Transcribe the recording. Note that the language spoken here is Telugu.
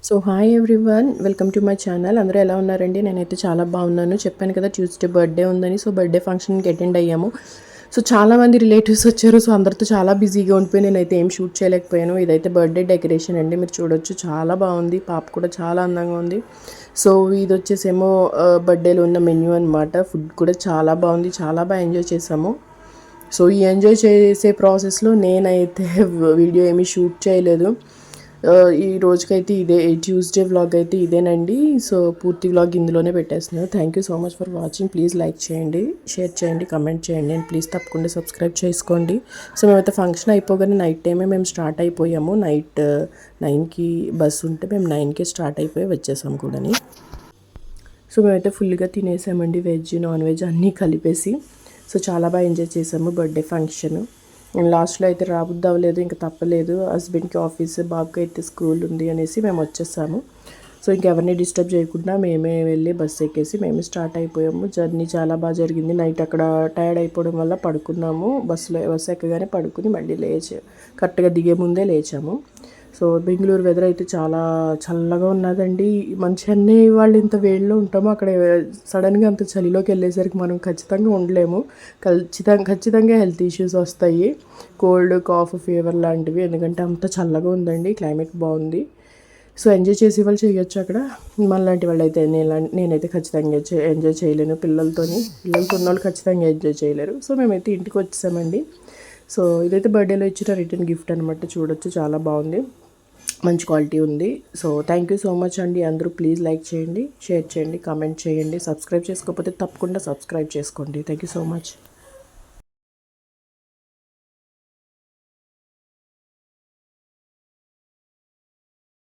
So hi everyone, welcome to my channel. అందరూ ఎలా ఉన్నారండి? నేనైతే చాలా బాగున్నాను. చెప్పాను కదా ట్యూస్డే బర్త్డే ఉందని. సో బర్త్డే ఫంక్షన్కి అటెండ్ అయ్యాము. సో చాలామంది రిలేటివ్స్ వచ్చారు. సో అందరితో చాలా బిజీగా ఉండిపోయి నేనైతే ఏం షూట్ చేయలేకపోయాను. ఇదైతే బర్త్డే డెకరేషన్ అండి, మీరు చూడొచ్చు. చాలా బాగుంది, పాప కూడా చాలా అందంగా ఉంది. సో ఇది వచ్చేసేమో బర్త్డేలో ఉన్న మెన్యూ అనమాట. ఫుడ్ కూడా చాలా బాగుంది, చాలా బాగా ఎంజాయ్ చేసాము. సో ఈ ఎంజాయ్ చేసే ప్రాసెస్లో నేనైతే వీడియో ఏమీ షూట్ చేయలేదు. ఈ రోజుకైతే ఇదే ట్యూస్డే వ్లాగ్ అయితే ఇదేనండి. సో పూర్తి వ్లాగ్ ఇందులోనే పెట్టేస్తున్నాను. Thank you so much for watching. Please like చేయండి, షేర్ చేయండి, కమెంట్ చేయండి అండ్ ప్లీజ్ తప్పకుండా సబ్స్క్రైబ్ చేసుకోండి. సో మేమైతే ఫంక్షన్ అయిపోగానే నైట్ టైమే మేము స్టార్ట్ అయిపోయాము. నైట్ 9కి బస్సు ఉంటే మేము 9కే స్టార్ట్ అయిపోయి వచ్చేసాము కూడాని. సో మేమైతే ఫుల్గా తినేసామండి, వెజ్ నాన్ వెజ్ అన్నీ కలిపేసి. సో చాలా బాగా ఎంజాయ్ చేసాము బర్త్డే ఫంక్షన్. అండ్ లాస్ట్లో అయితే రాబుద్ది అవ్వలేదు, ఇంకా తప్పలేదు. హస్బెండ్కి ఆఫీస్, బాబుకి అయితే స్కూల్ ఉంది అనేసి మేము వచ్చేసాము. సో ఇంకెవరిని డిస్టర్బ్ చేయకుండా మేమే వెళ్ళి బస్సు ఎక్కేసి మేమే స్టార్ట్ అయిపోయాము. జర్నీ చాలా బాగా జరిగింది. నైట్ అక్కడ టైర్డ్ అయిపోవడం వల్ల పడుకున్నాము. బస్సు ఎక్కగానే పడుకుని మళ్ళీ కరెక్ట్గా దిగే ముందే లేచాము. సో బెంగళూరు వెదర్ అయితే చాలా చల్లగా ఉన్నదండి. మన చెన్నై వాళ్ళు ఇంత వేడిలో ఉంటామో అక్కడ సడన్గా అంత చలిలోకి వెళ్ళేసరికి మనం ఖచ్చితంగా ఉండలేము. ఖచ్చితంగా హెల్త్ ఇష్యూస్ వస్తాయి, కోల్డ్, కాఫ్, ఫీవర్ లాంటివి. ఎందుకంటే అంత చల్లగా ఉందండి, క్లైమేట్ బాగుంది. సో ఎంజాయ్ చేసే వాళ్ళు చేయొచ్చు అక్కడ. మనలాంటి వాళ్ళు అయితే నేనైతే ఖచ్చితంగా ఎంజాయ్ చేయలేను. పిల్లలతో ఉన్న వాళ్ళు ఖచ్చితంగా ఎంజాయ్ చేయలేరు. సో మేమైతే ఇంటికి వచ్చేసామండి. సో ఇదైతే బర్త్డేలో ఇచ్చిన రిటర్న్ గిఫ్ట్ అనమాట. చూడొచ్చు, చాలా బాగుంది, మంచి క్వాలిటీ ఉంది. So thank you so much అండి. అందరూ ప్లీజ్ లైక్ చేయండి, షేర్ చేయండి, కామెంట్ చేయండి. సబ్స్క్రైబ్ చేసుకోకపోతే తప్పకుండా సబ్స్క్రైబ్ చేసుకోండి. Thank you so much.